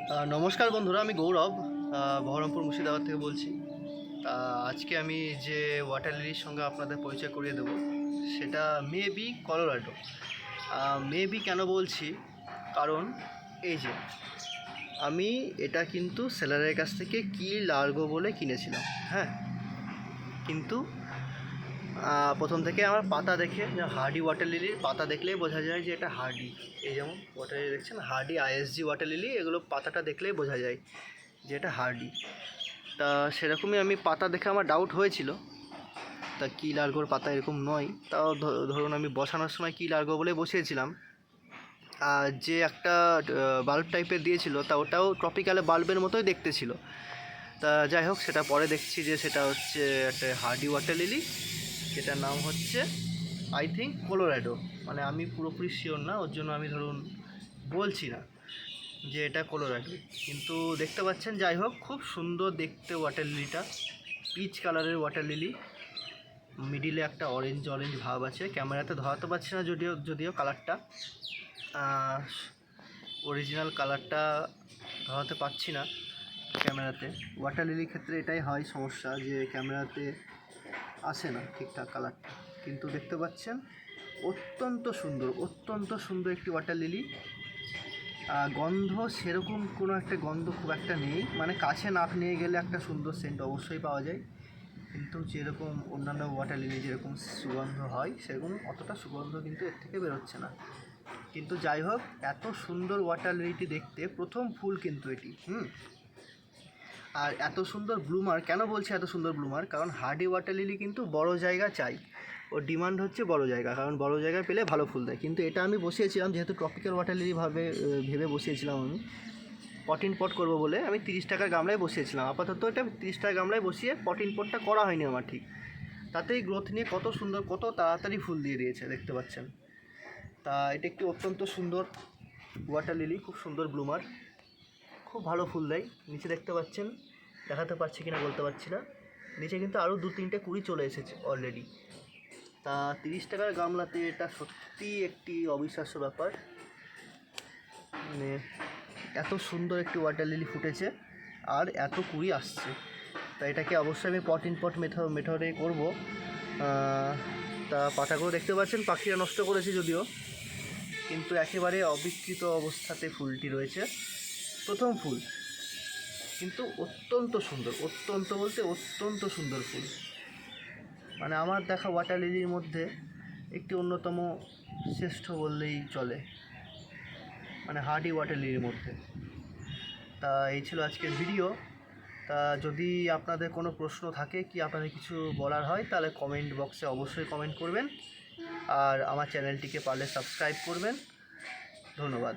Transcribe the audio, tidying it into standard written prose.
নমস্কার বন্ধুরা, আমি গৌরব বহরমপুর মুর্শিদাবাদ থেকে বলছি। তা আজকে আমি যে ওয়াটার লিলির সঙ্গে আপনাদের পরিচয় করিয়ে দেবো সেটা মেবি কলোরাডো। মেবি কেন বলছি, কারণ এই যে আমি এটা কিন্তু সেলারের কাছ থেকে কি লার্গো বলে কিনেছিলাম। হ্যাঁ, কিন্তু প্রথম থেকে আমার পাতা দেখে, হার্ডি ওয়াটার লিলির পাতা দেখলেই বোঝা যায় যে এটা হার্ডি। এই যেমন ওয়াটার লিলি দেখছেন, হার্ডি আইএসজি ওয়াটার লিলি, এগুলো পাতাটা দেখলেই বোঝা যায় যে এটা হার্ডি। তা সেরকমই আমি পাতা দেখে আমার ডাউট হয়েছিল, তা কী লার্গোর পাতা এরকম নয়। তাও ধরুন আমি বসানোর সময় কী লার্গো বলে বসিয়েছিলাম। আর যে একটা বাল্ব টাইপের দিয়েছিল, তা ওটাও ট্রপিক্যালে বাল্বের মতোই দেখতে ছিল। তা যাই হোক, সেটা পরে দেখছি যে সেটা হচ্ছে একটা হার্ডি ওয়াটার লিলি, যেটার নাম হচ্ছে আই থিঙ্ক কলোরাডো। মানে আমি পুরোপুরি শিওর না, ওর জন্য আমি ধরুন বলছি না যে এটা কলোরাডো। কিন্তু দেখতে পাচ্ছেন, যাই হোক খুব সুন্দর দেখতে ওয়াটার লিলিটা, পিচ কালারের ওয়াটার লিলি, মিডিলে একটা অরেঞ্জ অরেঞ্জ ভাব আছে। ক্যামেরাতে ধরাতে পারছি না যদিও কালারটা, অরিজিনাল কালারটা ধরাতে পারছি না ক্যামেরাতে। ওয়াটার লিলির ক্ষেত্রে এটাই হয় সমস্যা, যে ক্যামেরাতে আসে না ঠিকঠাক কালারটা। কিন্তু দেখতে পাচ্ছেন অত্যন্ত সুন্দর একটি ওয়াটার লিলি। গন্ধ সেরকম কোনো একটা গন্ধ খুব একটা নেই, মানে কাছে নাক নিয়ে গেলে একটা সুন্দর সেন্ট অবশ্যই পাওয়া যায়, কিন্তু যেরকম অন্যান্য ওয়াটার লিলি যেরকম সুগন্ধ হয় সেরকম অতটা সুগন্ধ কিন্তু এর থেকে বেরোচ্ছে না। কিন্তু যাই হোক, এত সুন্দর ওয়াটার লিলিটি দেখতে, প্রথম ফুল কিন্তু এটি। আর এত সুন্দর ব্লুমার, কেন বলছি এত সুন্দর ব্লুমার, কারণ হার্ডি ওয়াটার লিলি কিন্তু বড় জায়গা চাই, ওর ডিমান্ড হচ্ছে বড় জায়গা, কারণ বড় জায়গায় পেলে ভালো ফুল দেয়। কিন্তু এটা আমি বসিয়েছিলাম, যেহেতু ট্রপিক্যাল ওয়াটার লিলি ভেবে বসিয়েছিলাম আমি, পট করবো বলে আমি 30 টাকার গামলায় বসিয়েছিলাম। আপাতত এটা 30 টাকার গামলায় বসিয়ে পটটা করা হয়নি আমার ঠিক। তাতেই গ্রোথ নিয়ে কত সুন্দর, কত তাড়াতাড়ি ফুল দিয়ে দিয়েছে দেখতে পাচ্ছেন। তা এটা একটি অত্যন্ত সুন্দর ওয়াটার লিলি, খুব সুন্দর ব্লুমার, খুব ভালো ফুল দেয়। নিচে দেখতে পাচ্ছেন, দেখাতে পারছি কিনা বলতে পারছি না, নিচে কিন্তু আরও 2-3টে কুড়ি চলে এসেছে অলরেডি। তা 30 টাকার গামলাতে এটা সত্যি একটি অবিশ্বাস্য ব্যাপার, মানে এত সুন্দর একটি ওয়াটার লিলি ফুটেছে আর এত কুড়ি আসছে। তা এটাকে অবশ্যই আমি পট মেথডে করব। তা পাতাগুলো দেখতে পাচ্ছেন, পাখিরা নষ্ট করেছে যদিও, কিন্তু একেবারে অবিকৃত অবস্থাতে ফুলটি রয়েছে, প্রথম ফুল, কিন্তু অত্যন্ত সুন্দর ফুল। মানে আমার দেখা ওয়াটার লিলির মধ্যে একটি অন্যতম শ্রেষ্ঠ বললেই চলে, মানে হার্ডি ওয়াটার লিলির মধ্যে। তা এই ছিল আজকের ভিডিও। তা যদি আপনাদের কোনো প্রশ্ন থাকে, কি আপনাদের কিছু বলার হয়, তাহলে কমেন্ট বক্সে অবশ্যই কমেন্ট করবেন, আর আমার চ্যানেলটিকে পারলে সাবস্ক্রাইব করবেন। ধন্যবাদ।